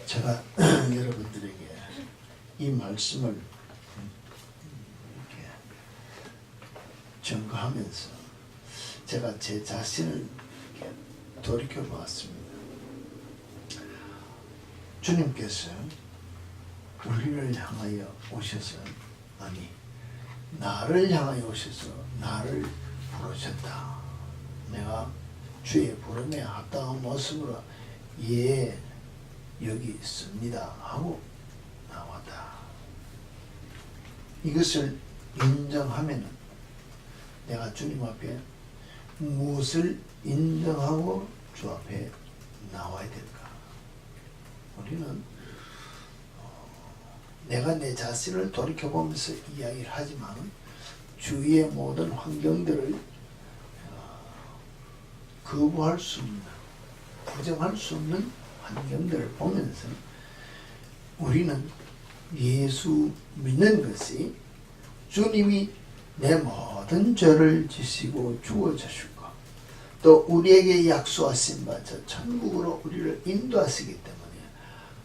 제가 여러분들에게 이 말씀을 이렇게 전가하면서 제가 제 자신을 이렇게 돌이켜 보았습니다. 주님께서 우리를 향하여 오셔서, 아니 나를 향하여 오셔서 나를 부르셨다. 내가 주의 부름에 합당한 모습으로 예 여기 있습니다 하고 나왔다. 이것을 인정하면 내가 주님 앞에 무엇을 인정하고 주 앞에 나와야 될까? 우리는 내가 내 자신을 돌이켜보면서 이야기를 하지만 주위의 모든 환경들을 거부할 수 없는, 부정할 수 없는 환경들을 보면서 우리는 예수 믿는 것이 주님이 내 모든 죄를 지시고 죽어주시고 또 우리에게 약속하신 바 저 천국으로 우리를 인도하시기 때문에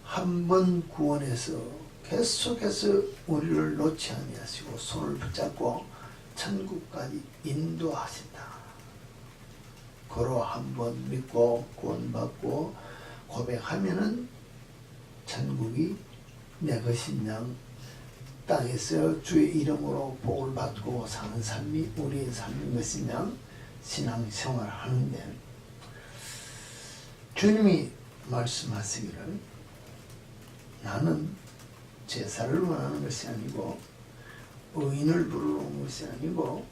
한 번 구원해서 계속해서 우리를 놓지 아니하시고 손을 붙잡고 천국까지 인도하신다. 그로 한 번 믿고 구원받고 고백하면은 천국이 내 것인 양 땅에서 주의 이름으로 복을 받고 사는 삶이 우리의 삶인 것인 양 신앙생활을 하는데, 주님이 말씀하시기를 나는 제사를 원하는 것이 아니고 의인을 부르러 온 것이 아니고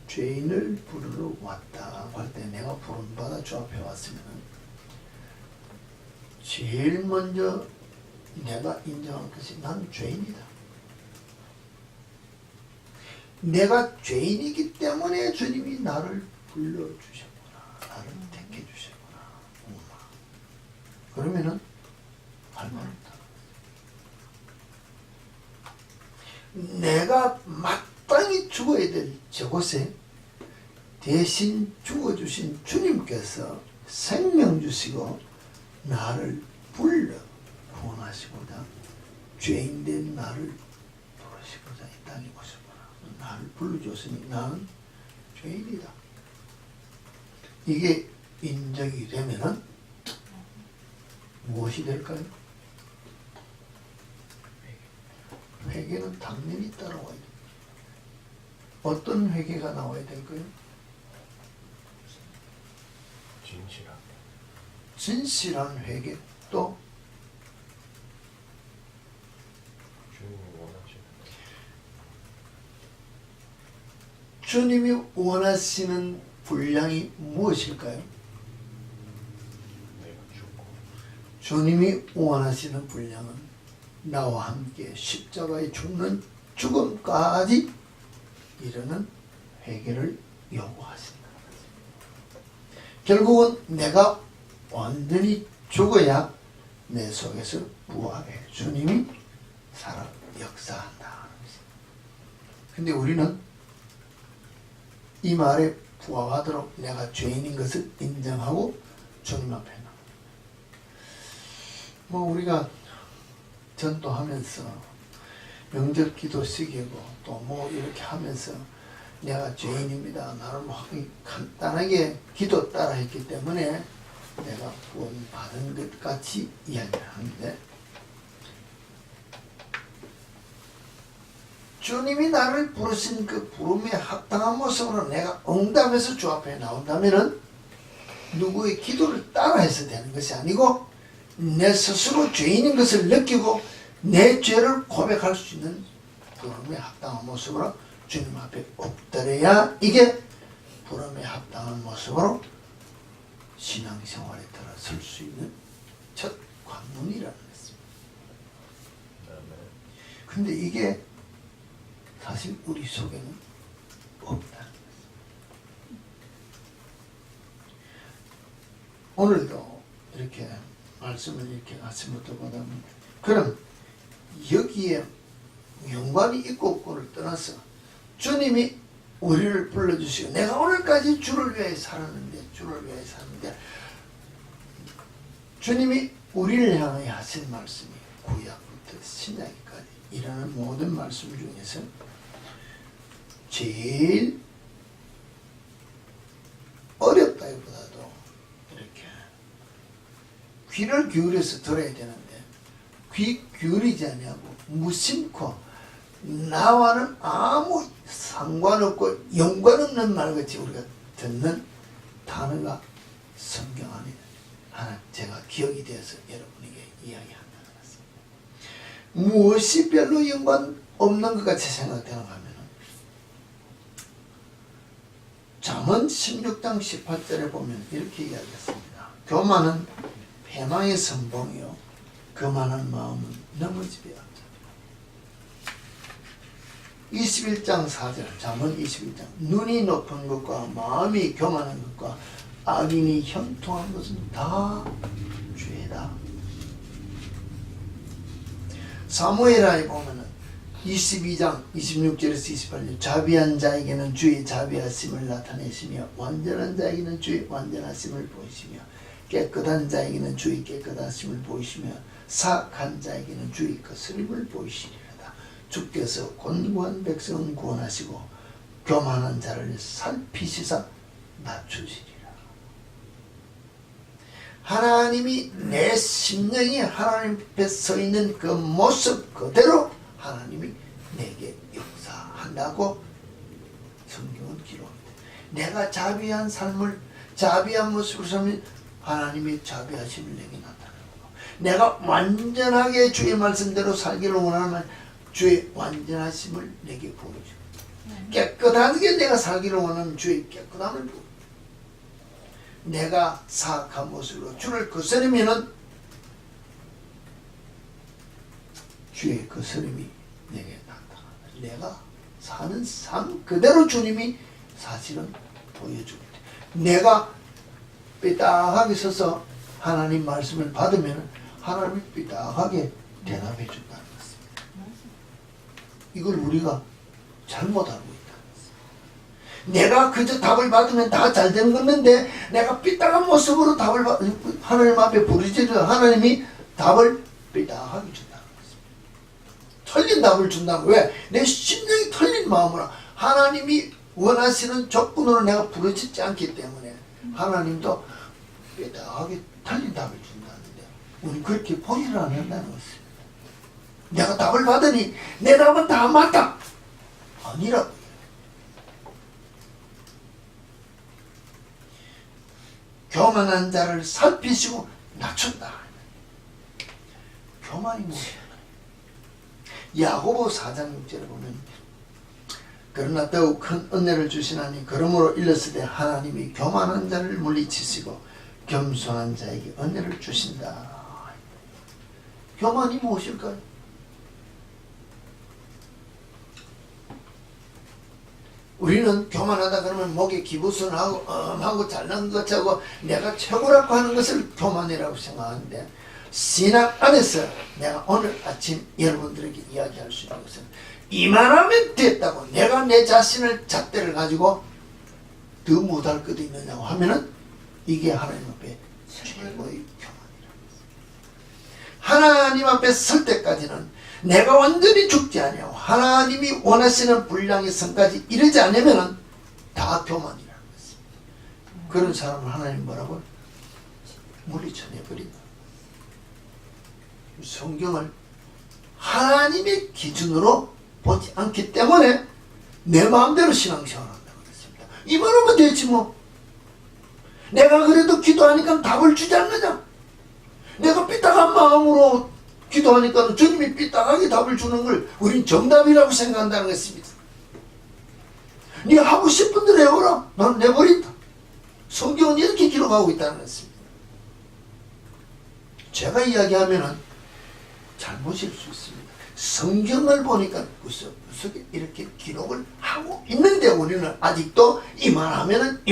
죄인을 부르러 왔다 할 때, 내가 부름받아 주 앞에 왔으면 제일 먼저 내가 인정할 것이 난 죄인이다. 내가 죄인이기 때문에 주님이 나를 불러주셨구나, 나를 택해주셨구나. 그러면은 할 말 없다. 내가 마땅히 죽어야 될 저곳에 대신 죽어주신 주님께서 생명 주시고 나를 불러 구원하시고자 죄인된 나를 부르시고자 이 땅에 오셨구나. 나를 불러줬으니 나는 죄인이다. 이게 인정이 되면은 무엇이 될까요? 회개는 당연히 따라와야 됩니다. 어떤 회개가 나와야 될까요? 진실한 회개. 또 주님이 원하시는 분량이 무엇일까요? 주님이 원하시는 분량은 나와 함께 십자가에 죽는 죽음까지 이르는 회개를 요구하신다. 결국은 내가 완전히 죽어야 내 속에서 부활해 주님이 살아 역사한다. 근데 우리는 이 말에 부합하도록 내가 죄인인 것을 인정하고 주님 앞에 나. 우리가 전도하면서 명절 기도 시기고 또 이렇게 하면서 내가 죄인입니다. 나를 간단하게 기도 따라 했기 때문에 내가 구원 받은 것 같이 이야기를 하는데, 주님이 나를 부르신 그 부름에 합당한 모습으로 내가 응답해서 주 앞에 나온다면은 누구의 기도를 따라해서 되는 것이 아니고 내 스스로 죄인인 것을 느끼고 내 죄를 고백할 수 있는 부름에 합당한 모습으로 주님 앞에 엎드려야 이게 부름에 합당한 모습으로 신앙생활에 들어설 수 있는 첫 관문이라는 것입니다. 근데 이게 사실 우리 속에는 없다는 것입니다. 오늘도 이렇게 말씀을 이렇게 아침부터 보다 보면, 그럼 여기에 연관이 있고 없고를 떠나서 주님이 우리를 불러주시고 내가 오늘까지 주를 위해 살았는데 주님이 우리를 향하여 하신 말씀이 구약부터 신약까지 일하는 모든 말씀 중에서 제일 어렵다기보다도 이렇게 귀를 기울여서 들어야 되는데 귀 기울이지 않냐고 무심코 나와는 아무 상관없고 연관없는 말같이 우리가 듣는 단어가 성경 안에 하나 제가 기억이 되어서 여러분에게 이야기한다는 것입니다. 무엇이 별로 연관 없는 것 같이 생각되는가 하면 잠언 16장 18절에 보면 이렇게 이야기했습니다. 교만은 패망의 선봉이요 거만한 마음은 넘어지게 하다. 21장 4절 잠언 21장 눈이 높은 것과 마음이 교만한 것과 악인이 형통한 것은 다 죄다. 사무엘하에 보면은 22장 26절에서 28절 자비한 자에게는 주의 자비하심을 나타내시며 완전한 자에게는 주의 완전하심을 보이시며 깨끗한 자에게는 주의 깨끗하심을 보이시며 사악한 자에게는 주의 거스림을 보이시리로다. 주께서 곤고한 백성은 구원하시고 교만한 자를 살피시사 낮추시리라. 하나님이 내 심령이 하나님 앞에 서 있는 그 모습 그대로 하나님이 내게 역사한다고 성경은 기록합니다. 내가 자비한 삶을 자비한 모습을 살면 하나님의 자비하심을 내게 나타내고 내가 완전하게 주의 말씀대로 살기를 원하면 주의 완전하심을 내게 보여주고 깨끗하게 내가 살기를 원하면 주의 깨끗함을 보여주고 내가 사악한 모습으로 주를 거스르면은 주의 거스름이 내게 나타난다. 내가 사는 삶 그대로 주님이 사실은 보여주고 내가 삐딱하게 서서 하나님 말씀을 받으면 하나님이 삐딱하게 대답해 준다는 것입니다. 이걸 우리가 잘못 알고 있다는 것입니다. 내가 그저 답을 받으면 다 잘 되는 건데 내가 삐딱한 모습으로 답을 하나님 앞에 부르짖으면 하나님이 답을 삐딱하게 준다는 것입니다. 틀린 답을 준다는 거예요. 왜? 내 심령이 틀린 마음으로 하나님이 원하시는 조건으로 내가 부르짖지 않기 때문에 하나님도 삐딱하게 틀린 답을 준다는데 우리 그렇게 보지를 않는다는 것입니다. 내가 답을 받으니 내 답은 다 맞다. 아니라고. 교만한 자를 살피시고 낮춘다. 교만이 무엇이야? 야고보 4장 6절에 보면 그러나 더욱 큰 은혜를 주시나니 그러므로 일렀으되 하나님이 교만한 자를 물리치시고 겸손한 자에게 은혜를 주신다. 교만이 무엇일까요? 우리는 교만하다 그러면 목에 기부순하고 하고 잘난 것하고 내가 최고라고 하는 것을 교만이라고 생각하는데 신학 안에서 내가 오늘 아침 여러분들에게 이야기할 수 있는 것은 이만하면 됐다고 내가 내 자신을 잣대를 가지고 더 못할 것도 있느냐고 하면은 이게 하나님 앞에 최고의 교만이라고. 하나님 앞에 설 때까지는 내가 완전히 죽지 않냐고 하나님이 원하시는 분량의 선까지 이르지 않으면 다 교만이라는 것입니다. 그런 사람을 하나님 뭐라고? 물리쳐내버린다. 성경을 하나님의 기준으로 보지 않기 때문에 내 마음대로 신앙생활을 한다고 했습니다. 이만하면 되지 뭐. 내가 그래도 기도하니까 답을 주지 않느냐. 내가 삐딱한 마음으로 기도하니까 주님이 삐딱하게 답을 주는 걸 우린 정답이라고 생각한다는 것입니다. 네 하고 싶은 대로 해보라. 난 내버린다. 성경은 이렇게 기록하고 있다는 것입니다. 제가 이야기하면은 잘못일 수 있습니다. 성경을 보니까 구석구석에 이렇게 기록을 하고 있는데 우리는 아직도 이만하면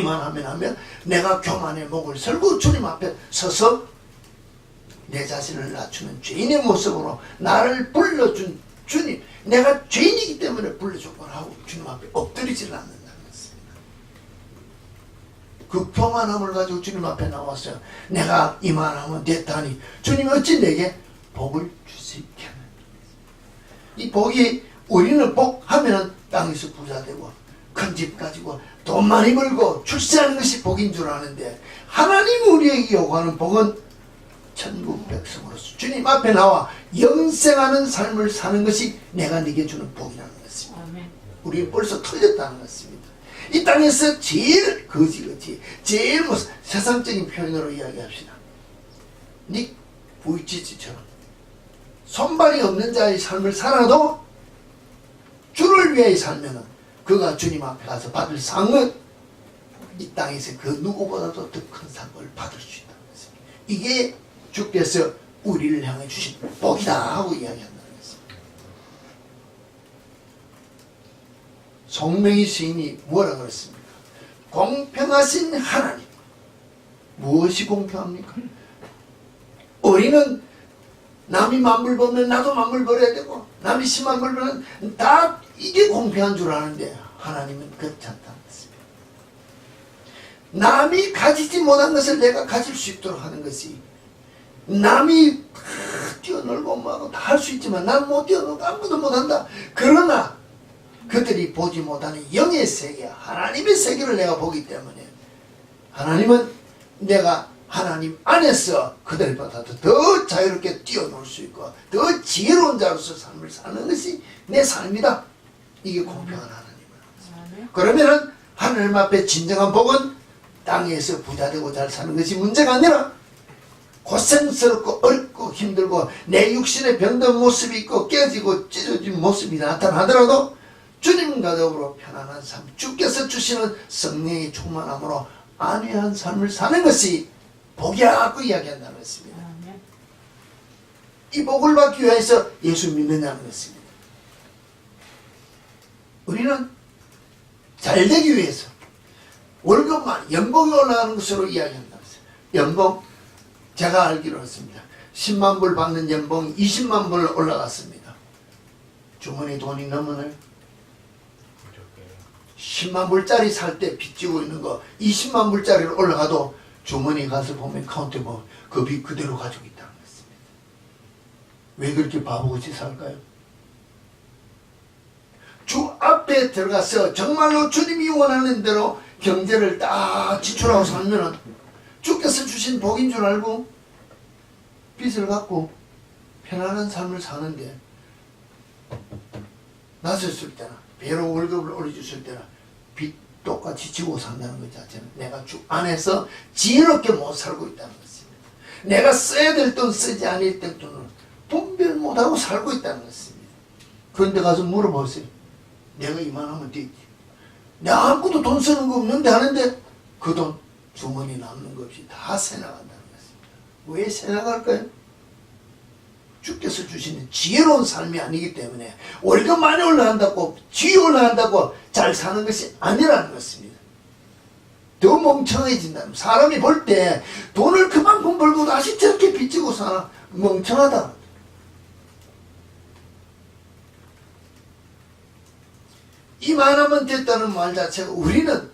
내가 교만의 목을 설고 주님 앞에 서서 내 자신을 낮추는 죄인의 모습으로 나를 불러준 주님, 내가 죄인이기 때문에 불러줬구나 하고 주님 앞에 엎드리지를 않는다는 그 교만함을 가지고 주님 앞에 나왔어요. 내가 이만하면 됐다니 주님이 어찌 내게 복을 주시겠느냐. 이 복이 우리는 복 하면은 땅에서 부자되고 큰 집 가지고 돈 많이 벌고 출세하는 것이 복인 줄 아는데, 하나님 우리에게 요구하는 복은 천국 백성으로서 주님 앞에 나와 영생하는 삶을 사는 것이 내가 네게 주는 복이라는 것입니다. 우리는 벌써 틀렸다는 것입니다. 이 땅에서 제일 거지 제일 세상적인 표현으로 이야기합시다. 닉 부이치치처럼 손발이 없는 자의 삶을 살아도 주를 위해 살면은 그가 주님 앞에 가서 받을 상은 이 땅에서 그 누구보다도 더 큰 상을 받을 수 있다는 것입니다. 이게 주께서 우리를 향해 주신 복이다 하고 이야기한다는 것입니다. 송명희 시인이 뭐라 그랬습니까? 공평하신 하나님. 무엇이 공평합니까? 우리는 남이 만불 벌면 나도 만불 벌어야 되고, 남이 10만 불 벌면 다 이게 공평한 줄 아는데, 하나님은 그렇지 않다는 것입니다. 남이 가지지 못한 것을 내가 가질 수 있도록 하는 것이, 남이 뛰어놀고 뭐하고 다 할 수 있지만 난 못 뛰어놀고 아무도 못한다. 그러나 그들이 보지 못하는 영의 세계, 하나님의 세계를 내가 보기 때문에, 하나님은 내가 하나님 안에서 그들보다도 더 자유롭게 뛰어놀 수 있고 더 지혜로운 자로서 삶을 사는 것이 내 삶이다. 이게 공평한 하나님이라는. 그러면은 하나님 앞에 진정한 복은 땅에서 부자되고 잘 사는 것이 문제가 아니라, 고생스럽고 어렵고 힘들고 내 육신에 병든 모습이 있고 깨지고 찢어진 모습이 나타나더라도 주님과 더불어 편안한 삶, 주께서 주시는 성령의 충만함으로 안위한 삶을 사는 것이 복이라고 이야기한다는 것입니다. 이 복을 받기 위해서 예수 믿느냐는 것입니다. 우리는 잘 되기 위해서 월급만, 연봉이 올라가는 것으로 이야기한다는 것입니다. 연봉, 제가 알기로 했습니다. 10만 불 받는 연봉이 20만 불 올라갔습니다. 주머니 돈이 너무나요? 10만 불짜리 살 때 빚지고 있는 거 20만 불짜리로 올라가도 주머니 가서 보면 카운트에 보면 그 빚 그대로 가지고 있다는 것입니다. 왜 그렇게 바보같이 살까요? 주 앞에 들어가서 정말로 주님이 원하는 대로 경제를 딱 지출하고 살면은 주께서 주신 복인 줄 알고 빚을 갖고 편안한 삶을 사는데, 나섰을 때나 배로 월급을 올려줬을 때나 빚 똑같이 지고 산다는 것 자체는 내가 주 안에서 지혜롭게 못 살고 있다는 것입니다. 내가 써야 될 돈 쓰지 않을 때 돈을 분별 못하고 살고 있다는 것입니다. 그런데 가서 물어보세요. 내가 이만하면 되지. 내가 아무것도 돈 쓰는 거 없는데 하는데 그 돈 주머니 남는 것 없이 다 새나간다는 것입니다. 왜 새나갈까요? 주께서 주시는 지혜로운 삶이 아니기 때문에, 월급 많이 올라간다고 지위 올라간다고 잘 사는 것이 아니라는 것입니다. 더 멍청해진다는, 사람이 볼 때 돈을 그만큼 벌고도 아직 저렇게 빚지고 사나 멍청하다. 이만하면 됐다는 말 자체가 우리는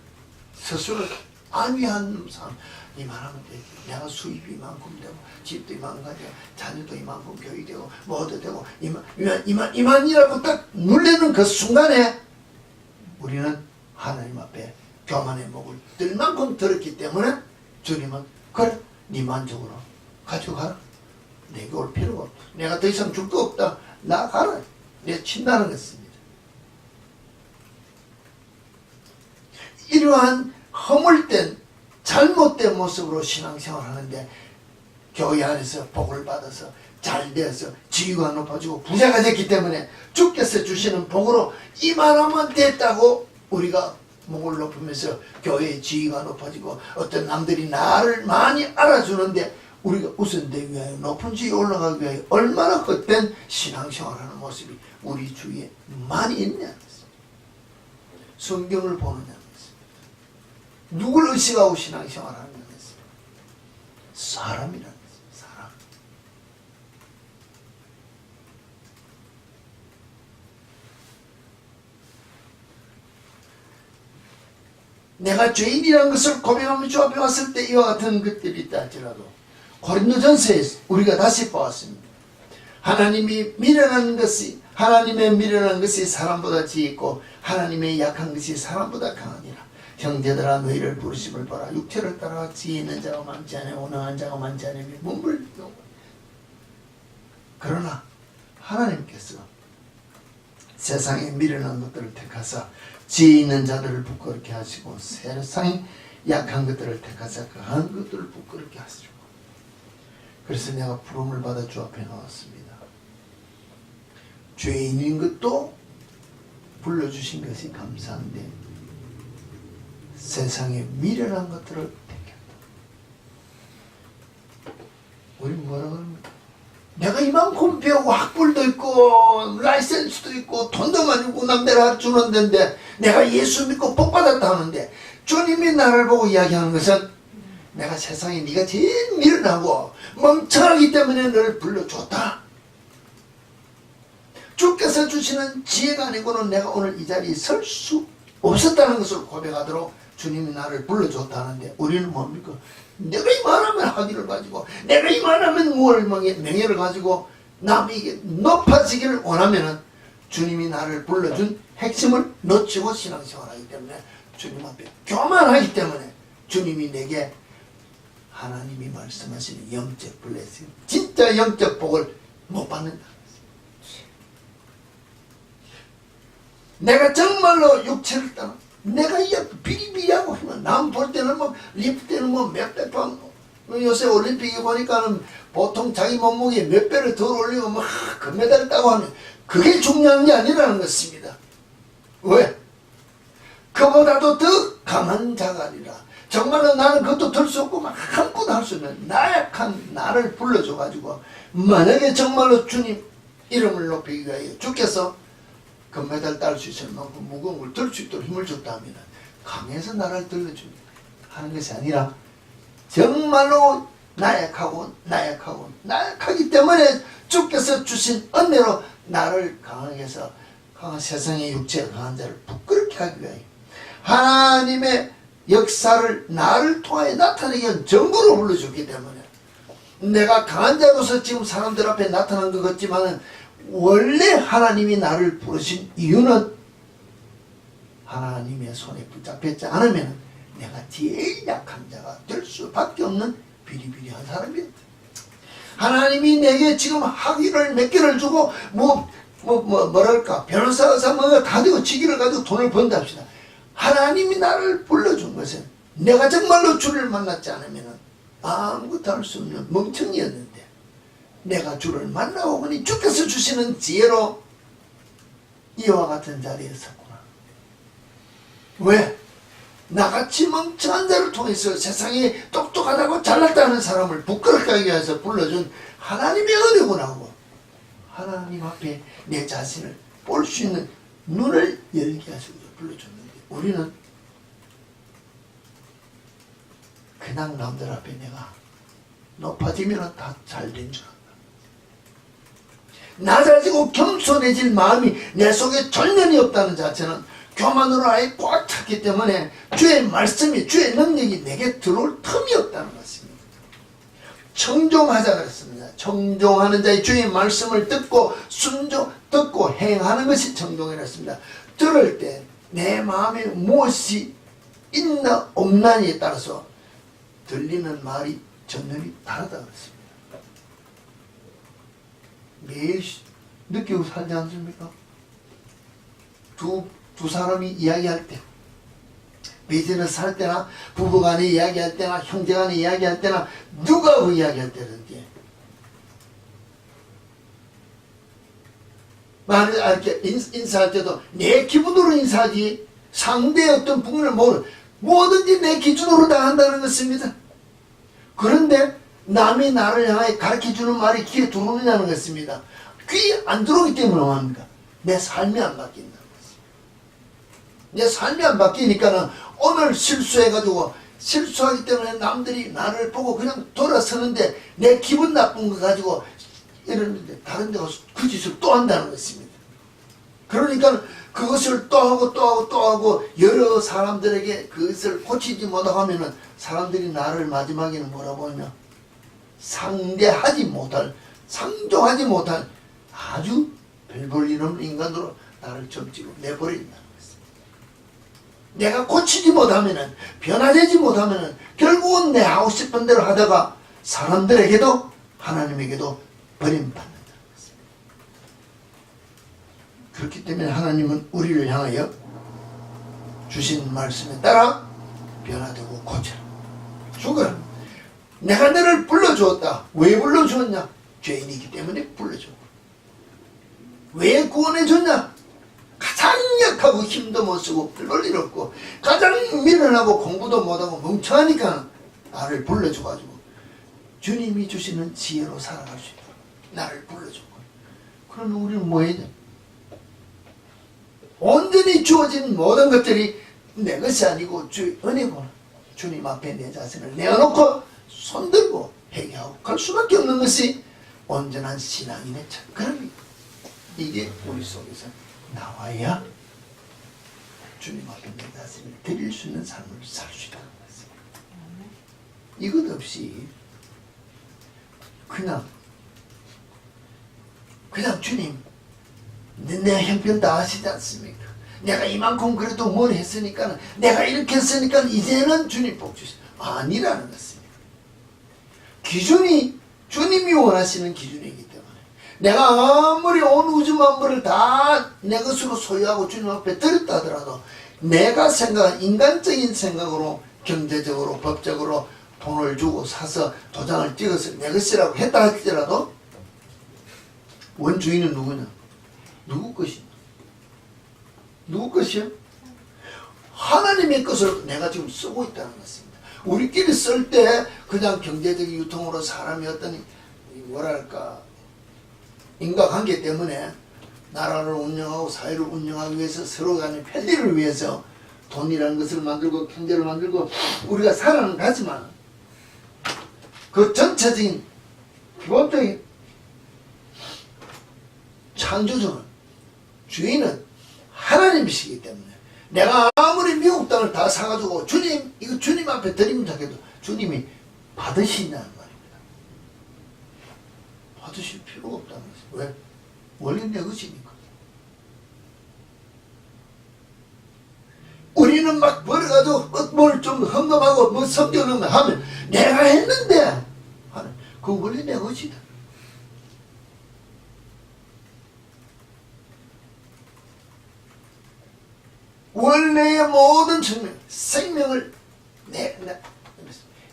스스로 안위한 삶, 이만하면 되지. 내가 수입이 이만큼 되고 집도 이만큼 가지고 자녀도 이만큼 교육되고 뭐도 되고 이만이라고 딱 눌리는 그 순간에 우리는 하나님 앞에 교만의 목을 들 만큼 들었기 때문에 주님은 그래 네 만족으로 가져가라. 내게 올 필요가 없다. 내가 더 이상 줄 거 없다. 나 가라. 내친다는 것입니다. 이러한 허물된 잘못된 모습으로 신앙생활을 하는데, 교회 안에서 복을 받아서 잘 되어서 지위가 높아지고 부자가 됐기 때문에 주께서 주시는 복으로 이만하면 됐다고 우리가 목을 높이면서 교회의 지위가 높아지고 어떤 남들이 나를 많이 알아주는데, 우리가 우선되기 위하여 높은 지위에 올라가기 위하여 얼마나 헛된 신앙생활하는 모습이 우리 주위에 많이 있냐는 것입니다. 성경을 보느냐는 것입니다. 누굴 의식하고 신앙생활하는 것입니다. 사람이라는 것입니다. 사람. 내가 죄인이라는 것을 고백하며 주 앞에 왔을 때 이와 같은 것들이 있다 할지라도 고린도전서에 우리가 다시 보았습니다. 하나님의 미련한 것이 사람보다 지혜있고 하나님의 약한 것이 사람보다 강하니라. 형제들아 너희를 부르심을 보라. 육체를 따라 지혜 있는 자가 많지 않으며 온화한 자가 많지 않으며 문불 그러나 하나님께서 세상에 미련한 것들을 택하사 지혜 있는 자들을 부끄럽게 하시고 세상에 약한 것들을 택하사 강한 것들을 부끄럽게 하시고 그래서 내가 부름을 받아 주 앞에 나왔습니다. 죄인인 것도 불러주신 것이 감사한데 세상에 미련한 것들을 택했다. 우리 뭐라 그럽니까? 내가 이만큼 배우고 학벌도 있고 라이센스도 있고 돈도 많이 주고 남들아 주는 데인데 내가 예수 믿고 복 받았다 하는데 주님이 나를 보고 이야기하는 것은 내가 세상에 네가 제일 미련하고 멍청하기 때문에 너를 불러줬다. 주께서 주시는 지혜가 아니고는 내가 오늘 이 자리에 설 수 없었다는 것을 고백하도록 주님이 나를 불러줬다는데 우리는 뭡니까? 내가 이만하면 학위를 가지고 내가 이만하면 명예를 가지고 남에게 높아지기를 원하면은 주님이 나를 불러준 핵심을 놓치고 신앙생활하기 때문에 주님 앞에 교만하기 때문에 주님이 내게 하나님이 말씀하시는 영적 블레싱 진짜 영적 복을 못 받는다. 내가 정말로 육체를 따라 내가 이게 비리비리하고 하면 남 볼 때는 뭐 리프 때는 뭐 몇백 번 요새 올림픽에 보니까는 보통 자기 몸무게 몇 배를 더 올리고 뭐 금메달을 따고 하면 그게 중요한 게 아니라는 것입니다. 왜? 그보다도 더 강한 자가 아니라 정말로 나는 그것도 들 수 없고 막 아무것도 할 수 없는 나약한 나를 불러줘가지고 만약에 정말로 주님 이름을 높이기 위하여 주께서 금메달 딸 수 있을 만큼 무거운 걸 들 수 있도록 힘을 줬다면 강해서 나를 들려줍니다 하는 것이 아니라 정말로 나약하기 때문에 주께서 주신 은혜로 나를 강하게 해서 강한 세상의 육체가 강한 자를 부끄럽게 하기 위하여 하나님의 역사를 나를 통하여 나타내기 위한 정보로 불러줬기 때문에 내가 강한 자로서 지금 사람들 앞에 나타난 것 같지만은 원래 하나님이 나를 부르신 이유는 하나님의 손에 붙잡혔지 않으면 내가 제일 약한 자가 될 수밖에 없는 비리비리한 사람이었다. 하나님이 내게 지금 학위를 몇 개를 주고 뭐랄까 변호사 의사 뭐가 다 되고 직위를 가지고 돈을 번다 합시다. 하나님이 나를 불러준 것은 내가 정말로 주를 만났지 않으면 아무것도 할 수 없는 멍청이였는데 내가 주를 만나고 보니 주께서 주시는 지혜로 이와 같은 자리에 섰구나. 왜? 나같이 멍청한 자를 통해서 세상에 똑똑하다고 잘났다는 사람을 부끄럽게 하기 위해서 불러준 하나님의 은혜구나 하고 하나님 앞에 내 자신을 볼 수 있는 눈을 열게 하셔서 불러줬는데 우리는 그냥 남들 앞에 내가 높아지면 다 잘 된 줄 안다. 낮아지고 겸손해질 마음이 내 속에 전면이 없다는 자체는 교만으로 아예 꽉 찼기 때문에 주의 말씀이 주의 능력이 내게 들어올 틈이 없다는 것입니다. 청종하자 그랬습니다. 청종하는 자의 주의 말씀을 듣고 듣고 행하는 것이 청종이었습니다. 들을 때 내 마음에 무엇이 있나 없나에 따라서 들리는 말이 전면이 다르다 그랬습니다. 매일 느끼고 살지 않습니까? 두 사람이 이야기할 때 비즈니스 할 때나 부부간에 이야기할 때나 형제간에 이야기할 때나 누가 그 이야기할 때든지 만약에 이렇게 인사할 때도 내 기분으로 인사하지 상대의 어떤 부분을 뭐든지 내 기준으로 다 한다는 것입니다. 그런데 남이 나를 향해 가르쳐주는 말이 귀에 들어오느냐는 것입니다. 귀에 안 들어오기 때문에 뭐합니까? 내 삶이 안 바뀐다는 것입니다. 내 삶이 안 바뀌니까는 오늘 실수하기 때문에 남들이 나를 보고 그냥 돌아서는데 내 기분 나쁜 거 가지고 이러는데 다른 데 가서 그 짓을 또 한다는 것입니다. 그러니까 그것을 또 하고 또 하고 또 하고 여러 사람들에게 그것을 고치지 못하고 하면은 사람들이 나를 마지막에는 뭐라고 하냐, 상대하지 못할, 상종하지 못할 아주 별 볼 일 없는 인간으로 나를 점찍고 내버린다는 것입니다. 내가 고치지 못하면은, 변화되지 못하면은 결국은 내 하고 싶은 대로 하다가 사람들에게도 하나님에게도 버림받는다는 것입니다. 그렇기 때문에 하나님은 우리를 향하여 주신 말씀에 따라 변화되고 고쳐라, 죽어라. 내가 너를 불러주었다. 왜 불러주었냐? 죄인이기 때문에 불러주었다. 왜 구원해줬냐? 가장 약하고 힘도 못쓰고 별볼 일 없고 가장 미련하고 공부도 못하고 멍청하니까 나를 불러줘가지고 주님이 주시는 지혜로 살아갈 수 있도록 나를 불러주고, 그러면 우리는 뭐 해야 돼? 온전히 주어진 모든 것들이 내 것이 아니고 주의 은혜고 주님 앞에 내 자신을 내어놓고 손들고 회개하고 갈 수밖에 없는 것이 온전한 신앙인의 첫걸음입니다. 이게 우리 속에서 나와야 주님 앞에 내 자신을 드릴 수 있는 삶을 살 수 있다는 것입니다. 이것 없이 그냥 주님 내 형편 다 아시지 않습니까? 내가 이만큼 그래도 뭘 했으니까, 내가 이렇게 했으니까 이제는 주님 복 주시, 아니라는 것입니다. 기준이 주님이 원하시는 기준이기 때문에 내가 아무리 온 우주 만물을 다 내 것으로 소유하고 주님 앞에 드렸다 하더라도 내가 생각한 인간적인 생각으로 경제적으로 법적으로 돈을 주고 사서 도장을 찍어서 내 것이라고 했다 할지라도 원주인은 누구냐? 누구 것이냐? 누구 것이요? 하나님의 것을 내가 지금 쓰고 있다는 것입니다. 우리끼리 쓸 때 그냥 경제적인 유통으로 사람이 어떤 뭐랄까 인과관계 때문에 나라를 운영하고 사회를 운영하기 위해서 서로 간의 편리를 위해서 돈이라는 것을 만들고 경제를 만들고 우리가 살아는 가지만 그 전체적인 기본적인 창조주는 주인은 하나님이시기 때문에 내가 아무리 미국 땅을 다 사가지고 주님 이거 주님 앞에 드리면 하게도 주님이 받으신다는 말입니다. 받으실 필요가 없다는 거죠. 왜? 원래 내 것이니까. 우리는 막 버려가지고 뭘 좀 헌금하고 뭐 성경을 하면 내가 했는데 그거 원래 내 것이다. 원래의 모든 생명을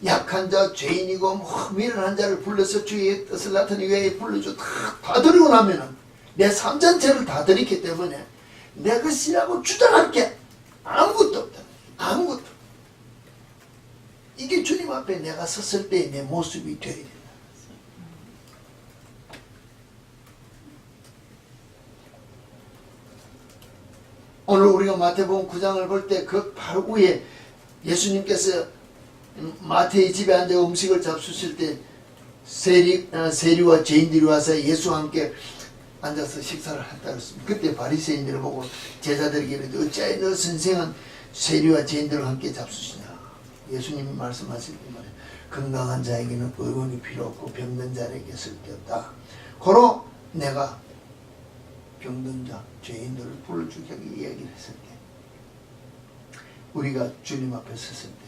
약한 자, 죄인이고 뭐 미련한 자를 불러서 주의 뜻을 나타내기 위해 불러줘 다 드리고 나면은 내 삶 전체를 다 드렸기 때문에 내 것이라고 주장할 게 아무것도 없다. 아무것도. 이게 주님 앞에 내가 섰을 때 내 모습이 되어야 된다. 오늘 우리가 마태복음 9장을 볼 때 그 바로 위에 예수님께서 마태의 집에 앉아 음식을 잡수실 때 세리와 죄인들이 와서 예수와 함께 앉아서 식사를 했다 그랬습니다. 그때 바리새인들을 보고 제자들에게 이르되 어찌하여 너 선생은 세리와 죄인들과 함께 잡수시냐. 예수님이 말씀하실 때 말이에요. 건강한 자에게는 의원이 필요 없고 병든 자에게 쓸데없다. 고로 내가 병든 자, 죄인들을 불러주게 이야기를 했을 때 우리가 주님 앞에 섰을 때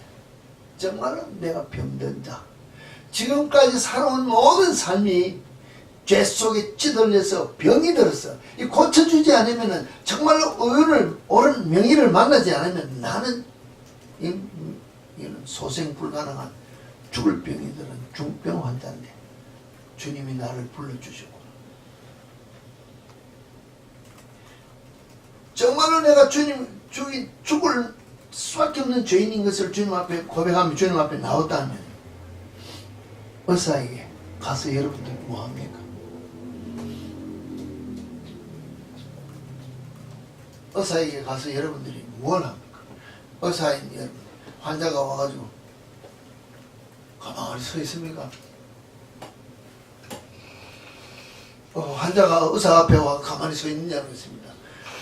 정말로 내가 병든 자, 지금까지 살아온 모든 삶이 죄 속에 찌들려서 병이 들었어. 이 고쳐주지 않으면 정말로 의원을 옳은 명의를 만나지 않으면 나는 이는 소생 불가능한 죽을 병이 들은 중병 환자인데 주님이 나를 불러주시고 정말로 내가 주님 죽을 수밖에 없는 죄인인 것을 주님 앞에 고백하며 주님 앞에 나왔다면 의사에게 가서 여러분들 뭐합니까? 의사에게 가서 여러분들이 뭘 합니까? 의사인 여러분, 환자가 와가지고 가만히 서 있습니까? 환자가 의사 앞에 와 가만히 서 있느냐는 것입니다.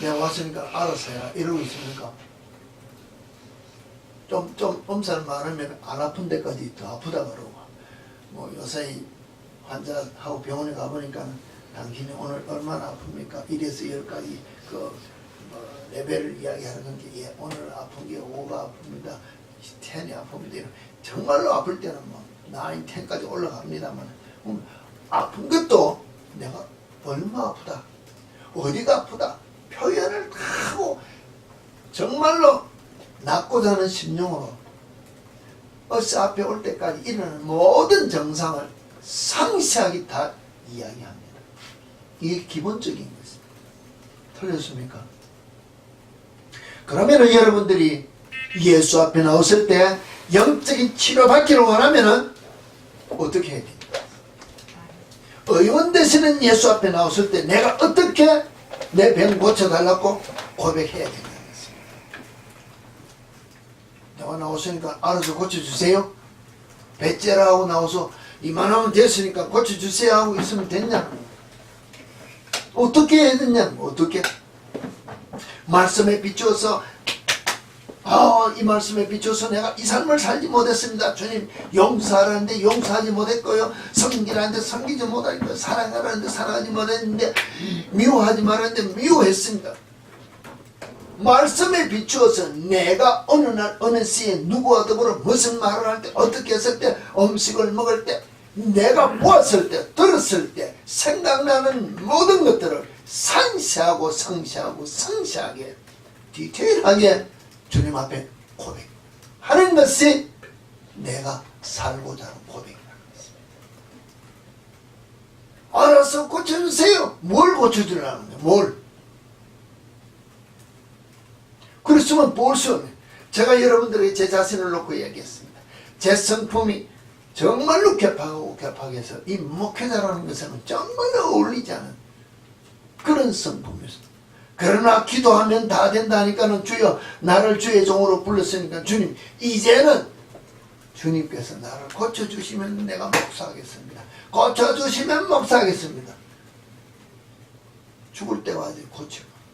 내가 왔으니까 알아서 해라 이러고 있습니까? 좀 엄살 많으면 안 아픈 데까지 더 아프다 그러고, 뭐 요새 환자하고 병원에 가보니까 당신이 오늘 얼마나 아픕니까? 1에서 10까지 레벨을 이야기하는 건데, 예, 오늘 아픈 게 5가 아픕니다. 10이 아픕니다. 정말로 아플 때는 뭐 9, 10까지 올라갑니다만, 아픈 것도 내가 얼마 아프다, 어디가 아프다 표현을 하고 정말로 낫고자 하는 심령으로 어스 앞에 올 때까지 일어나는 모든 증상을 상세하게 다 이야기합니다. 이게 기본적인 것입니다. 틀렸습니까? 그러면은 여러분들이 예수 앞에 나왔을 때 영적인 치료받기를 원하면은 어떻게 해야 됩니까? 의원 되시는 예수 앞에 나왔을 때 내가 어떻게 내 병 고쳐달라고 고백해야 된다는 것입니다. 내가 나왔으니까 알아서 고쳐주세요. 배째라고 나와서 이만하면 됐으니까 고쳐주세요 하고 있으면 됐냐? 어떻게 해야 되냐? 어떻게? 말씀에 비추어서 이 말씀에 비춰서 내가 이 삶을 살지 못했습니다. 주님, 용서하라는데 용서하지 못했고요, 섬기라는데 섬기지 못했고요, 사랑하라는데 사랑하지 못했는데, 미워하지 말았는데 미워했습니다. 말씀에 비추어서 내가 어느 날 어느 시에 누구와 더불어 무슨 말을 할 때, 어떻게 했을 때, 음식을 먹을 때, 내가 보았을 때, 들었을 때 생각나는 모든 것들을 상세하고 상세하고 상세하게 디테일하게 주님 앞에 고백하는 것이 내가 살고자 하는 고백이라는 것입니다. 알아서 고쳐주세요. 뭘 고쳐주라는 거예요? 뭘? 그렇지만 볼 수 없는, 제가 여러분들에게 제 자신을 놓고 얘기했습니다. 제 성품이 정말로 개팍하고 개팍해서 이 목회자라는 것에는 정말로 어울리지 않은 그런 성품이었습니다. 그러나 기도하면 다 된다니까는 주여, 나를 주의 종으로 불렀으니까 주님, 이제는 주님께서 나를 고쳐주시면 내가 목사하겠습니다. 고쳐주시면 목사하겠습니다. 죽을 때까지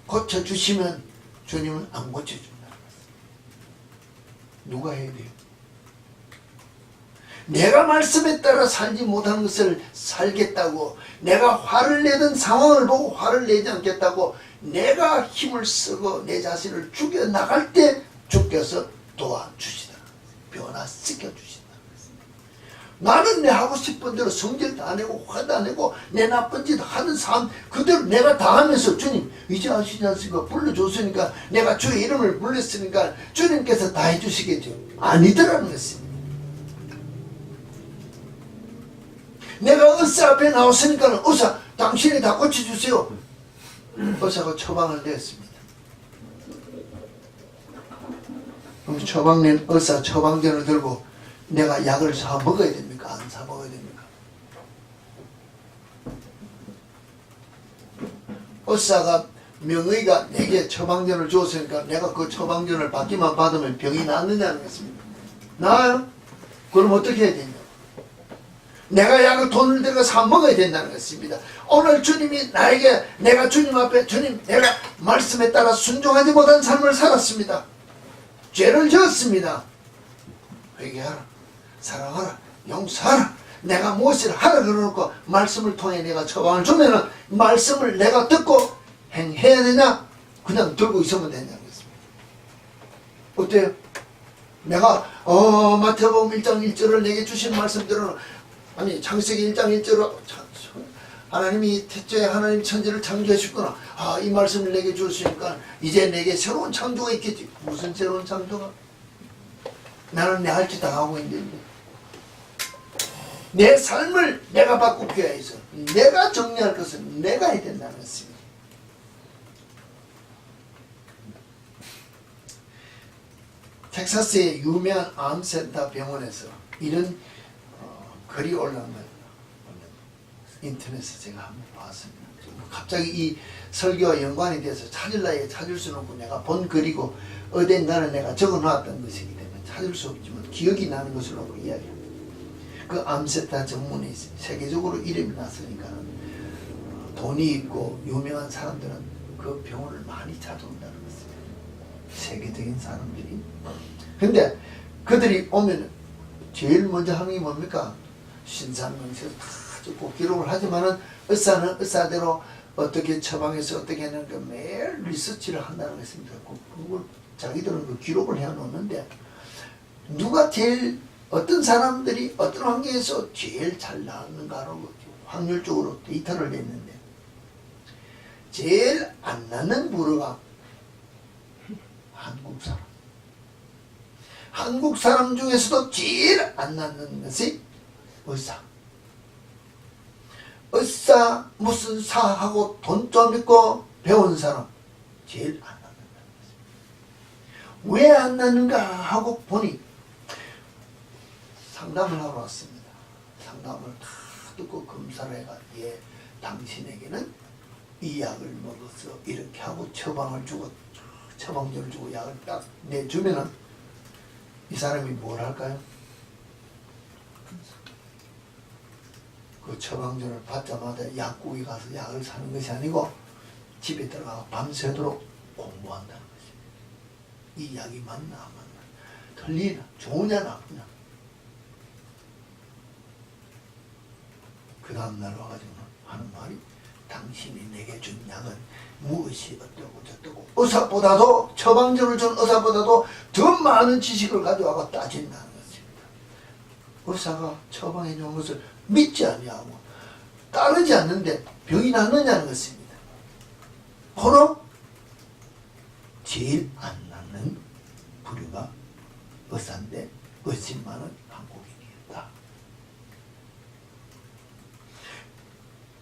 고쳐주시면 주님은 안 고쳐준다는 것입니다. 누가 해야 돼요? 내가 말씀에 따라 살지 못하는 것을 살겠다고, 내가 화를 내던 상황을 보고 화를 내지 않겠다고, 내가 힘을 쓰고 내 자신을 죽여나갈 때 주께서 도와주시다, 변화시켜 주신다. 나는 내 하고 싶은 대로 성질도 안 내고 화도 안 내고 내 나쁜 짓 하는 삶 그대로 내가 다 하면서, 주님 이제 하시지 않습니까? 불러줬으니까, 내가 주의 이름을 불렀으니까 주님께서 다 해주시겠죠. 아니더라는 것입니다. 내가 의사 앞에 나왔으니까, 의사 당신이 다 고쳐주세요. 의사가 처방을 냈습니다. 그럼 처방낸 의사 처방전을 들고 내가 약을 사 먹어야 됩니까? 안 사 먹어야 됩니까? 의사가, 명의가 내게 처방전을 줬으니까 내가 그 처방전을 받기만 받으면 병이 낫느냐는 것입니다. 나아요? 그럼 어떻게 해야 되냐? 내가 약을 돈을 들여 사 먹어야 된다는 것입니다. 오늘 주님이 나에게, 내가 주님 앞에, 주님 내가 말씀에 따라 순종하지 못한 삶을 살았습니다. 죄를 지었습니다. 회개하라, 사랑하라, 용서하라, 내가 무엇을 하라 그러놓고 말씀을 통해 내가 처방을 주면은 말씀을 내가 듣고 행해야 되냐? 그냥 들고 있으면 되냐는 것입니다. 어때요? 내가 마태복음 1장 1절을 내게 주신 말씀들은, 아니 창세기 1장 1절로 하나님이 태초에 하나님 천지를 창조하셨구나, 이 말씀을 내게 주시니까 이제 내게 새로운 창조가 있겠지. 무슨 새로운 창조가? 나는 내 할 짓 다 하고 있는데 내 삶을 내가 바꾸기 위해서 내가 정리할 것은 내가 해야 된다는 것입니다. 텍사스의 유명한 암센터 병원에서 이런 글이 올라온 거예요. 인터넷에서 제가 한번 봤습니다. 갑자기 이 설교와 연관이 돼서 찾을라야 찾을 수는 없고, 내가 본 글이고 어딘가는 내가 적어놨던 것이기 때문에 찾을 수 없지만 기억이 나는 것을 놓고 이야기합니다. 그 암세타 전문이 세계적으로 이름이 났으니까 돈이 있고 유명한 사람들은 그 병원을 많이 찾아온다는 것입니다. 세계적인 사람들이. 근데 그들이 오면 제일 먼저 하는 게 뭡니까? 신상명세서 다 적고 기록을 하지만은 의사는 의사대로 어떻게 처방해서 어떻게 하는 그 매일 리서치를 한다는 것입니다. 그걸 자기들은 그 기록을 해놓는데 누가 제일 어떤 사람들이 어떤 환경에서 제일 잘 나왔는가로 확률적으로 데이터를 냈는데 제일 안 낫는 부류가 한국 사람. 한국 사람 중에서도 제일 안 낫는 것이 의사. 의사 무슨 사하고 돈 좀 있고 배운 사람 제일 안 낫는다는 것입니다. 왜 안 낫는가 하고 보니 상담을 하러 왔습니다. 상담을 다 듣고 검사를 해가 예, 당신에게는 이 약을 먹어서 이렇게 하고 처방을 주고 처방전을 주고 약을 딱 내주면은 이 사람이 뭘 할까요? 그 처방전을 받자마자 약국에 가서 약을 사는 것이 아니고 집에 들어가 밤새도록 공부한다는 것입니다. 이 약이 맞나 안 맞나, 틀리나, 좋으냐 나쁘냐. 그 다음날 와가지고 하는 말이 당신이 내게 준 약은 무엇이 어떠고 저떠고 의사보다도 처방전을 준 의사보다도 더 많은 지식을 가져와서 따진다는 것입니다. 의사가 처방해 준 것을 믿지 아니하고 따르지 않는데 병이 낫느냐는 것입니다. 바로 제일 안 낫는 부류가 의사인데 의심만은 한국인이었다.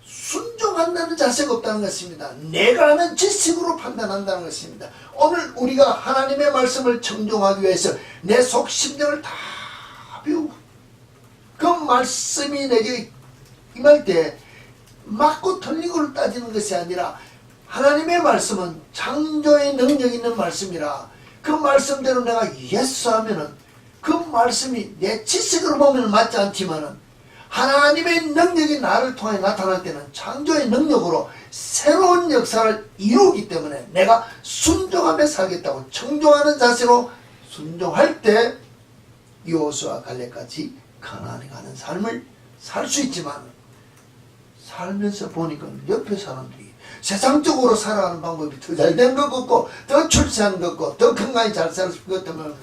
순종한다는 자세가 없다는 것입니다. 내가 아는 지식으로 판단한다는 것입니다. 오늘 우리가 하나님의 말씀을 청종하기 위해서 내 속 심령을 다 비우고 그 말씀이 내게 임할 때 맞고 틀린 걸 따지는 것이 아니라 하나님의 말씀은 창조의 능력 있는 말씀이라 그 말씀대로 내가 예스하면은 그 말씀이 내 지식으로 보면 맞지 않지만은 하나님의 능력이 나를 통해 나타날 때는 창조의 능력으로 새로운 역사를 이루기 때문에 내가 순종하며 살겠다고 청종하는 자세로 순종할 때 여호수아 갈렙같이 가나안에 가는 삶을 살 수 있지만 살면서 보니까 옆에 사람들이 세상적으로 살아가는 방법이 더 잘된 것 같고 더 출세하는 것 같고 더 건강히 잘 살 것 때문에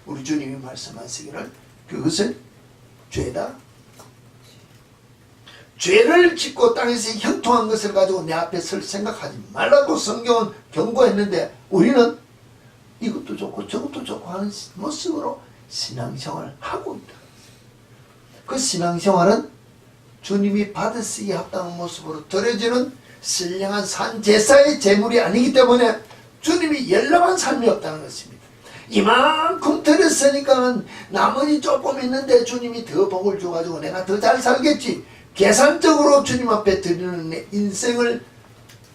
우리 주님이 말씀하시기를 그것을 죄다 죄를 짓고 땅에서 형통한 것을 가지고 내 앞에 설 생각하지 말라고 성경은 경고했는데 우리는 이것도 좋고 저것도 좋고 하는 모습으로 신앙생활을 하고 있다. 그 신앙생활은 주님이 받으시기에 합당한 모습으로 드려지는 신령한 산제사의 제물이 아니기 때문에 주님이 연락한 삶이 없다는 것입니다. 이만큼 드렸으니까는 나머지 조금 있는데 주님이 더 복을 줘가지고 내가 더 잘 살겠지. 계산적으로 주님 앞에 드리는 내 인생을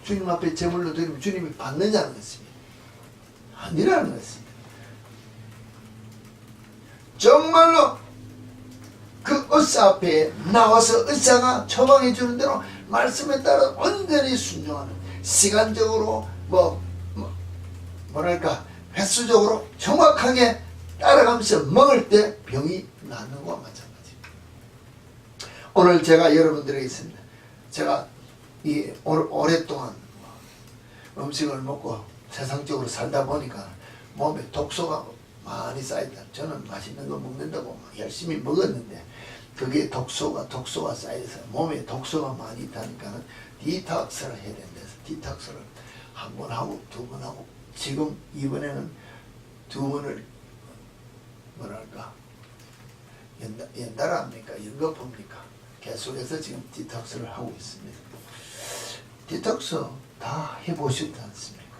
주님 앞에 제물로 드리면 주님이 받느냐는 것입니다. 아니라는 것입니다. 정말로 그 의사 앞에 나와서 의사가 처방해 주는 대로 말씀에 따라 온전히 순종하는 시간적으로 뭐랄까 횟수적으로 정확하게 따라가면서 먹을 때 병이 낫는 것과 마찬가지입니다. 오늘 제가 여러분들에게 있습니다. 제가 오랫동안 음식을 먹고 세상적으로 살다 보니까 몸에 독소가 많이 쌓였다. 저는 맛있는 거 먹는다고 열심히 먹었는데 그게 독소가 쌓여서 몸에 독소가 많이 있다니까 디톡스를 해야 된다 해서 디톡스를 한 번 하고 두 번 하고 지금 이번에는 두 번을 뭐랄까 연달아합니까? 연거푸입니까? 계속해서 지금 디톡스를 하고 있습니다. 디톡스 다 해보셨지 않습니까?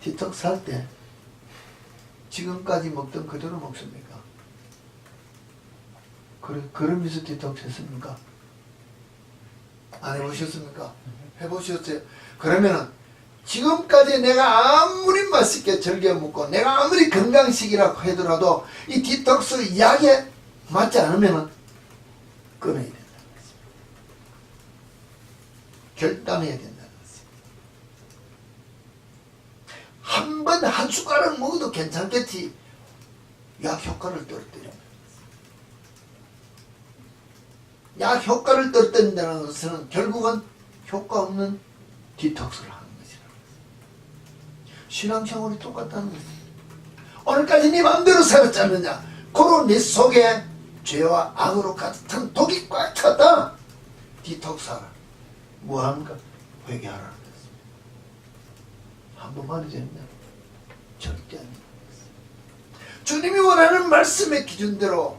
디톡스 할 때 지금까지 먹던 그대로 먹습니까? 그러면서 디톡스 했습니까? 안 해보셨습니까? 해보셨어요? 그러면은 지금까지 내가 아무리 맛있게 즐겨 먹고 내가 아무리 건강식이라고 하더라도 이 디톡스 약에 맞지 않으면은 끊어야 된다는 것입니다. 결단해야 된다는 것입니다. 한 번 한 숟가락 먹어도 괜찮겠지. 약 효과를 떨어뜨려. 약 효과를 떨어뜨린다는 것은 결국은 효과 없는 디톡스를 하는 것이라는 것입니다. 신앙생활이 똑같다는 것입니다. 오늘까지 네 마음대로 살았지 않느냐? 고로 네 속에 죄와 악으로 가득한 독이 꽉 찼다. 디톡스하라. 뭐합니까? 회개하라는 것입니다. 한 번만이지 않냐? 절대 아닙니다. 주님이 원하는 말씀의 기준대로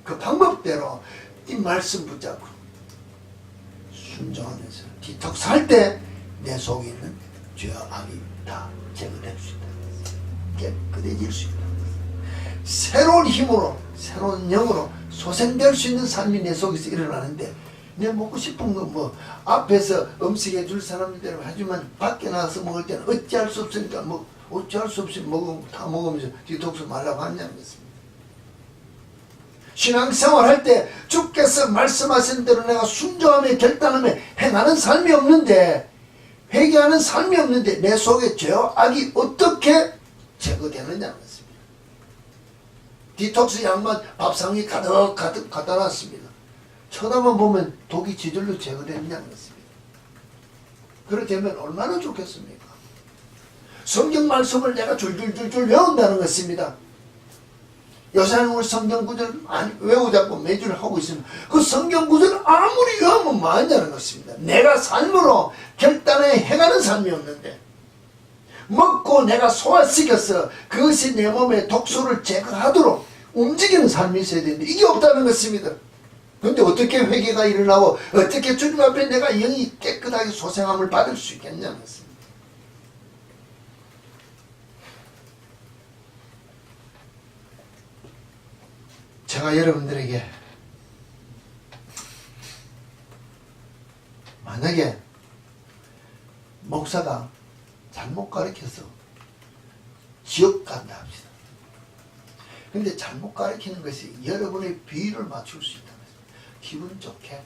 그 방법대로 이 말씀 붙잡고 순종하면서 디톡스 할 때 내 속에 있는 죄와 악이 다 제거될 수 있다. 깨끗해질 수 있다. 새로운 힘으로 새로운 영으로 소생될 수 있는 삶이 내 속에서 일어나는데 내 먹고 싶은 거 뭐 앞에서 음식해 줄 사람들대로 하지만 밖에 나가서 먹을 때는 어찌할 수 없으니까 뭐 어찌할 수 없이 다 먹으면서 디톡스 말라고 하냐는 것입니다. 신앙생활 할 때 주께서 말씀하신 대로 내가 순종하며 결단하며 행하는 삶이 없는데 회개하는 삶이 없는데 내 속에 죄와 악이 어떻게 제거되느냐는 것입니다. 디톡스 양만 밥상에 가득 갖다 놨습니다. 쳐다만 보면 독이 지절로 제거되느냐는 것입니다. 그렇게 되면 얼마나 좋겠습니까? 성경 말씀을 내가 줄줄줄줄 외운다는 것입니다. 요새는 우리 성경 구절 많이 외우자고 매주 하고 있으면 그 성경 구절 아무리 외우면 뭐하냐는 것입니다. 내가 삶으로 결단해 행하는 삶이 없는데 먹고 내가 소화시켜서 그것이 내 몸에 독소를 제거하도록 움직이는 삶이 있어야 되는데 이게 없다는 것입니다. 그런데 어떻게 회개가 일어나고 어떻게 주님 앞에 내가 영이 깨끗하게 소생함을 받을 수 있겠냐는 것입니다. 제가 여러분들에게 만약에 목사가 잘못 가르쳐서 지옥 간다 합시다. 그런데 잘못 가르치는 것이 여러분의 비위를 맞출 수 있다는 것입니다. 기분 좋게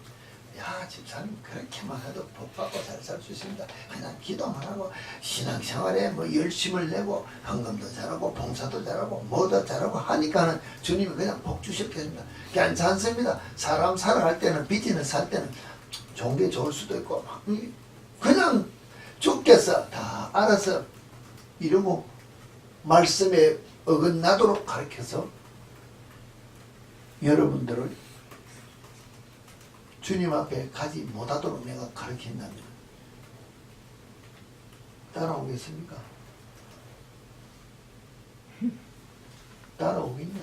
야 집사님 그렇게만 해도 복 받고 잘 살 수 있습니다. 그냥 기도만 하고 신앙생활에 뭐 열심을 내고 헌금도 잘하고 봉사도 잘하고 뭐도 잘하고 하니까는 주님이 그냥 복 주셨겠습니다. 괜찮습니다. 사람 살아갈 때는 비즈니스 할 때는 좋은 게 좋을 수도 있고 그냥 주께서 다 알아서 이러고 말씀에 어긋나도록 가르쳐서 여러분들을 주님 앞에 가지 못하도록 내가 가르친다면 따라오겠습니까? 따라오겠냐?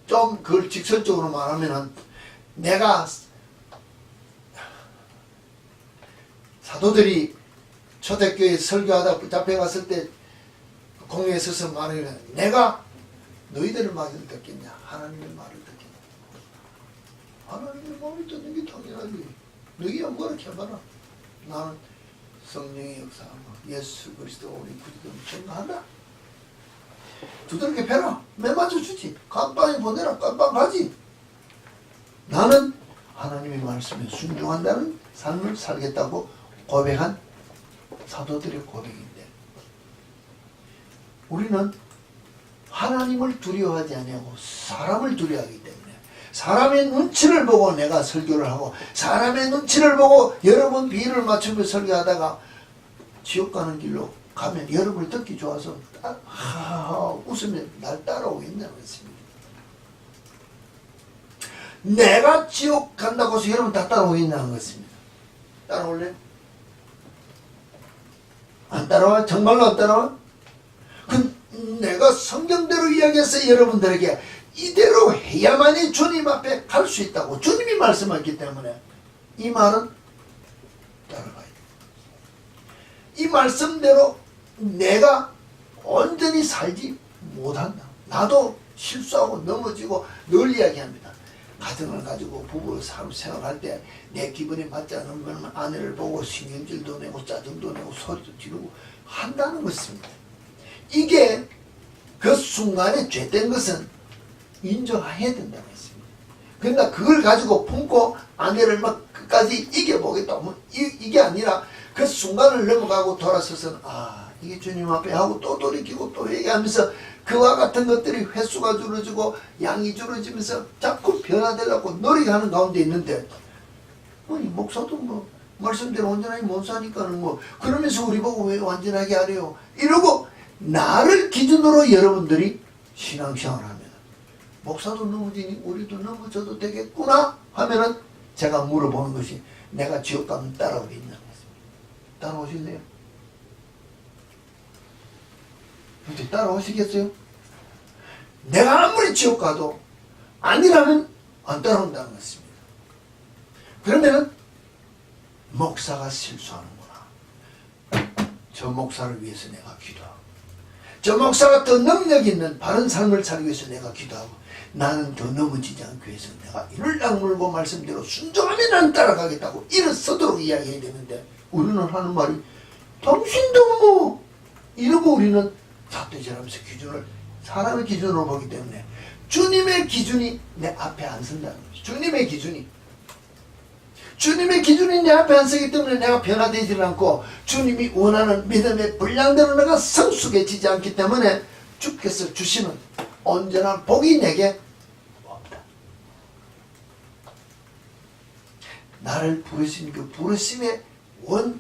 좀 그걸 직설적으로 말하면은 내가 사도들이 초대교회 설교하다 붙잡혀 갔을 때 공회에 서서 말하기를 내가 너희들의 말을 듣겠냐? 하나님의 말을 듣겠냐? 하나님의 말을 듣는 게 당연하지. 너희야 뭐라 해봐라. 나는 성령의 역사하고 예수 그리스도 우리 구주도 전도한다. 두들겨 패라. 매 맞춰주지. 깜빵에 보내라. 깜빵 가지. 나는 하나님의 말씀에 순종한다는 삶을 살겠다고 고백한 사도들의 고백인데 우리는 하나님을 두려워하지 아니하고 사람을 두려워하기 때문에 사람의 눈치를 보고 내가 설교를 하고 사람의 눈치를 보고 여러분 비위를 맞추며 설교하다가 지옥 가는 길로 가면 여러분이 듣기 좋아서 하하하 웃으며 날 따라오겠냐는 것입니다. 내가 지옥 간다고 해서 여러분 다 따라오겠냐는 것입니다. 따라올래? 안 따라와? 정말로 안 따라와? 내가 성경대로 이야기해서 여러분들에게 이대로 해야만이 주님 앞에 갈 수 있다고 주님이 말씀하기 때문에 이 말은 따라가야 돼. 이 말씀대로 내가 온전히 살지 못한다. 나도 실수하고 넘어지고 늘 이야기합니다. 가정을 가지고 부부 생활할 때 내 기분이 맞지 않으면 아내를 보고 신경질도 내고 짜증도 내고 소리도 지르고 한다는 것입니다. 이게 그 순간에 죄된 것은 인정해야 된다는 것입니다. 그러니까 그걸 가지고 품고 아내를 막 끝까지 이겨보겠다. 이게 아니라 그 순간을 넘어가고 돌아서서는 이게 주님 앞에 하고 또 돌이키고 또 회개하면서 그와 같은 것들이 횟수가 줄어지고 양이 줄어지면서 자꾸 변화되려고 노력하는 가운데 있는데 목사도 뭐 말씀대로 온전하게 못 사니까는 뭐 그러면서 우리 보고 왜 완전하게 하래요 이러고 나를 기준으로 여러분들이 신앙생활을 하면 목사도 넘어지니 우리도 넘어져도 되겠구나 하면은 제가 물어보는 것이 내가 지옥 가면 따라오겠냐는 것입니다. 따라오실래요? 어떻게 따라오시겠어요? 내가 아무리 지옥 가도 아니라면 안 따라온다는 것입니다. 그러면은 목사가 실수하는구나. 저 목사를 위해서 내가 기도하고 저 목사가 더 능력 있는 바른 삶을 살기 위해서 내가 기도하고 나는 더 넘어지지 않기 위해서 내가 이를 악물고 말씀대로 순종하면 난 따라가겠다고 일어서도록 이야기해야 되는데 우리는 하는 말이 당신도 뭐 이러고 우리는 삿대질하면서 기준을 사람의 기준으로 보기 때문에 주님의 기준이 내 앞에 안 선다는 거죠. 주님의 기준이 내 앞에 안 서기 때문에 내가 변화되지 않고 주님이 원하는 믿음의 분량대로 내가 성숙해지지 않기 때문에 주께서 주시는 온전한 복이 내게 없다. 나를 부르신 그 부르심의 원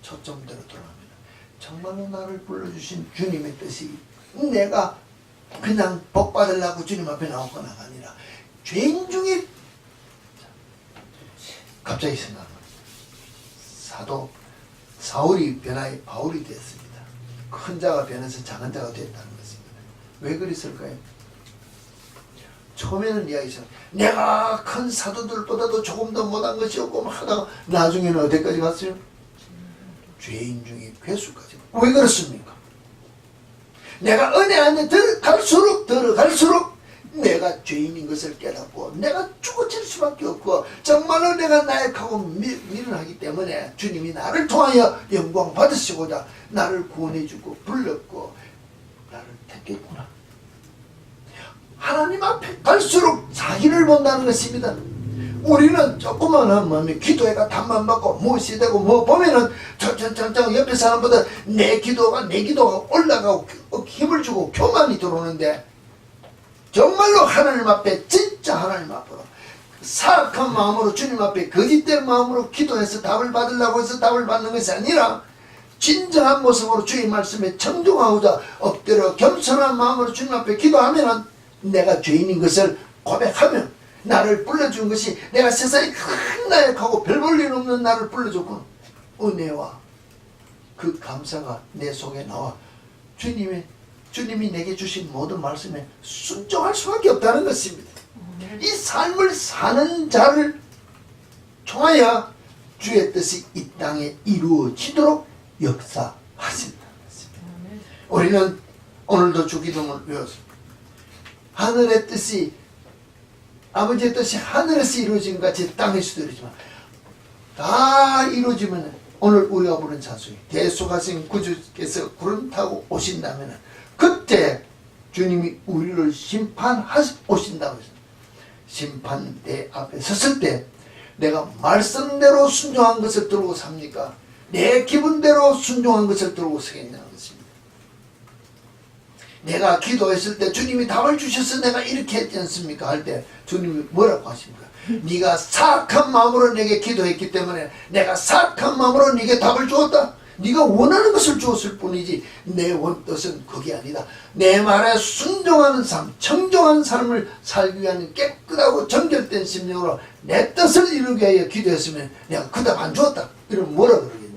초점대로 돌아갑니다. 정말로 나를 불러주신 주님의 뜻이 내가 그냥 복 받으려고 주님 앞에 나오거나 아니라 죄인 중에 갑자기 생각합니다. 사도 사울이 변화해 바울이 되었습니다. 큰 자가 변해서 작은 자가 됐다는 것입니다. 왜 그랬을까요? 처음에는 이야기했어요. 내가 큰 사도들보다도 조금 더 못한 것이 없고 하다가 나중에는 어디까지 갔어요? 죄인 중에 괴수까지. 왜 그렇습니까? 내가 은혜 안에 들어갈수록 내가 죄인인 것을 깨닫고 내가 죽어질 수밖에 없고 정말로 내가 나약하고 미련하기 때문에 주님이 나를 통하여 영광 받으시고자 나를 구원해주고 불렀고 나를 택했구나. 하나님 앞에 갈수록 자기를 본다는 것입니다. 우리는 조그만한 마음에 기도회가 답만 받고 무엇이 되고 뭐 보면은 저저저저 옆에 사람보다 내 기도가 올라가고 힘을 주고 교만이 들어오는데 정말로 하나님 앞에 진짜 하나님 앞으로 사악한 마음으로 주님 앞에 거짓된 마음으로 기도해서 답을 받으려고 해서 답을 받는 것이 아니라 진정한 모습으로 주의 말씀에 청종하고자 엎드려 겸손한 마음으로 주님 앞에 기도하면은 내가 죄인인 것을 고백하면 나를 불러준 것이 내가 세상에 큰 나약하고 별 볼 일 없는 나를 불러줬구나. 은혜와 그 감사가 내 속에 나와 주님이 내게 주신 모든 말씀에 순종할 수밖에 없다는 것입니다. 이 삶을 사는 자를 통하여 주의 뜻이 이 땅에 이루어지도록 역사하신다는 것입니다. 우리는 오늘도 주기도문을 외웠습니다. 하늘의 뜻이 아버지의 뜻이 하늘에서 이루어진 것 같이 땅에서도 이루어지만 다 이루어지면 오늘 우리가 부른 찬송이 대속하신 구주께서 구름 타고 오신다면 그때 주님이 우리를 심판하신다고 했습니다. 심판대 앞에 섰을 때 내가 말씀대로 순종한 것을 들고 삽니까? 내 기분대로 순종한 것을 들고 서겠냐는 것입니다. 내가 기도했을 때 주님이 답을 주셔서 내가 이렇게 했지 않습니까? 할 때 주님이 뭐라고 하십니까? 네가 사악한 마음으로 내게 기도했기 때문에 내가 사악한 마음으로 네게 답을 주었다. 네가 원하는 것을 주었을 뿐이지 내 원뜻은 그게 아니다. 내 말에 순종하는 삶, 청정한 삶을 살기 위한 깨끗하고 정결된 심령으로 내 뜻을 이루게 하여 기도했으면 내가 그 답 안 주었다. 이러면 뭐라 그러겠냐.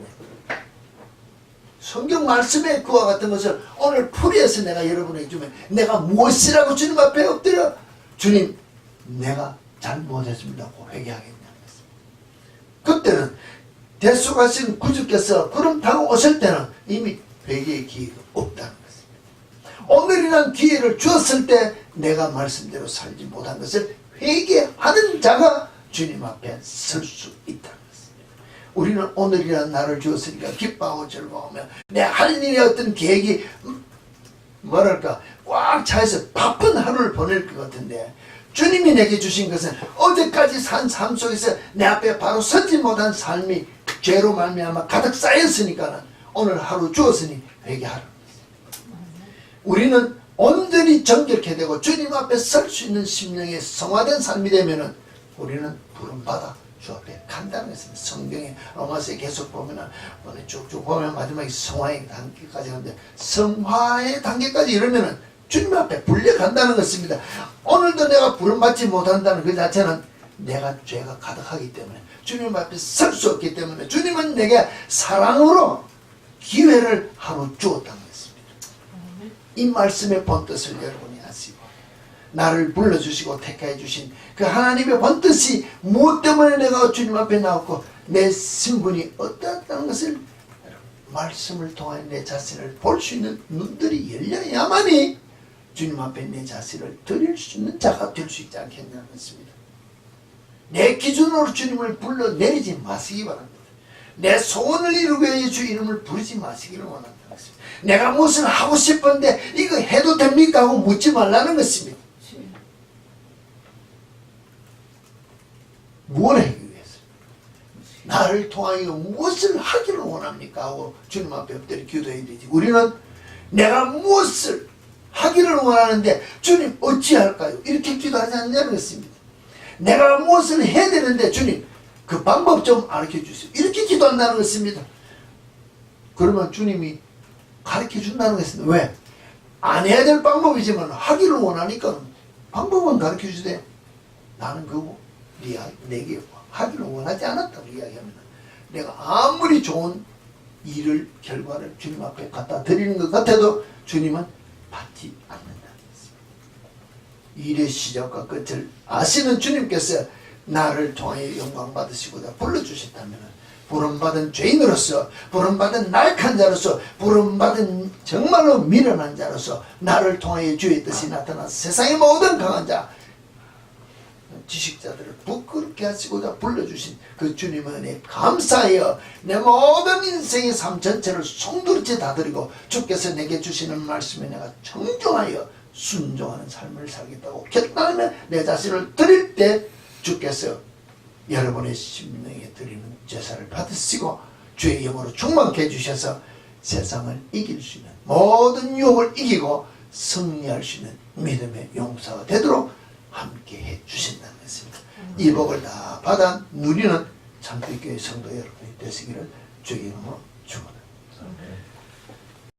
성경 말씀에 그와 같은 것을 오늘 풀이해서 내가 여러분에게 주면 내가 무엇이라고 주님 앞에 엎드려 주님 내가 잘못했습니다고 회개하겠냐는 것입니다. 그때는 대속하신 구주께서 구름 타고 오실 때는 이미 회개의 기회가 없다는 것입니다. 오늘이란 기회를 주었을 때 내가 말씀대로 살지 못한 것을 회개하는 자가 주님 앞에 설 수 있다는 우리는 오늘이라는 날을 주었으니까 기뻐하고 즐거워하며 내 할 일의 어떤 계획이 뭐랄까 꽉 차서 바쁜 하루를 보낼 것 같은데 주님이 내게 주신 것은 어제까지 산 삶 속에서 내 앞에 바로 서지 못한 삶이 죄로 말미암아 가득 쌓였으니까는 오늘 하루 주었으니 회개하라. 우리는 온전히 정결케 되고 주님 앞에 설 수 있는 심령의 성화된 삶이 되면은 우리는 부름받아 주 앞에 간다는 것입니다. 성경에 로마서에 계속 보면은 쭉쭉 보면 마지막에 성화의 단계까지 하는데 성화의 단계까지 이르면은 주님 앞에 불려간다는 것입니다. 오늘도 내가 부름받지 못한다는 그 자체는 내가 죄가 가득하기 때문에 주님 앞에 설 수 없기 때문에 주님은 내게 사랑으로 기회를 하루 주었다는 것입니다. 이 말씀의 본뜻을 여러분이 아시고 나를 불러주시고 택해 주신 그 하나님의 본뜻이 무엇 때문에 내가 주님 앞에 나왔고 내 신분이 어떠하다는 것을 말씀을 통해 내 자신을 볼 수 있는 눈들이 열려야만이 주님 앞에 내 자신을 드릴 수 있는 자가 될 수 있지 않겠냐는 것입니다. 내 기준으로 주님을 불러내리지 마시기 바랍니다. 내 소원을 이루기 위해 주 이름을 부르지 마시기를 원한다는 것입니다. 내가 무엇을 하고 싶은데 이거 해도 됩니까? 하고 묻지 말라는 것입니다. 뭘 하기 위해서? 나를 통하여 무엇을 하기를 원합니까? 하고 주님 앞에 엎드려 기도해야 되지. 우리는 내가 무엇을 하기를 원하는데 주님 어찌할까요? 이렇게 기도하지 않냐는 것입니다. 내가 무엇을 해야 되는데 주님 그 방법 좀 가르쳐 주세요. 이렇게 기도한다는 것입니다. 그러면 주님이 가르쳐 준다는 것입니다. 왜? 안 해야 될 방법이지만 하기를 원하니까 방법은 가르쳐 주세요. 나는 그거 내게 하기를 원하지 않았다고 이야기하면 내가 아무리 좋은 일을 결과를 주님 앞에 갖다 드리는 것 같아도 주님은 받지 않는다는 것입니다. 일의 시작과 끝을 아시는 주님께서 나를 통하여 영광 받으시고자 불러주셨다면 부름받은 죄인으로서 부름받은 나약한 자로서 부름받은 정말로 미련한 자로서 나를 통하여 주의 뜻이 나타나서 세상의 모든 강한 자 지식자들을 부끄럽게 하시고자 불러주신 그 주님의 은혜에 감사하여 내 모든 인생의 삶 전체를 송두리째 다 드리고 주께서 내게 주시는 말씀에 내가 청정하여 순종하는 삶을 살겠다고 결단하면 내 자신을 드릴 때 주께서 여러분의 심령에 드리는 제사를 받으시고 주의 영으로 충만케 해주셔서 세상을 이길 수 있는 모든 유혹을 이기고 승리할 수 있는 믿음의 용사가 되도록 함께 해 주신다는 것입니다. 이 복을 다 받아 누리는 참빛교회 성도 여러분이 되시기를 주의 이름으로 축원합니다.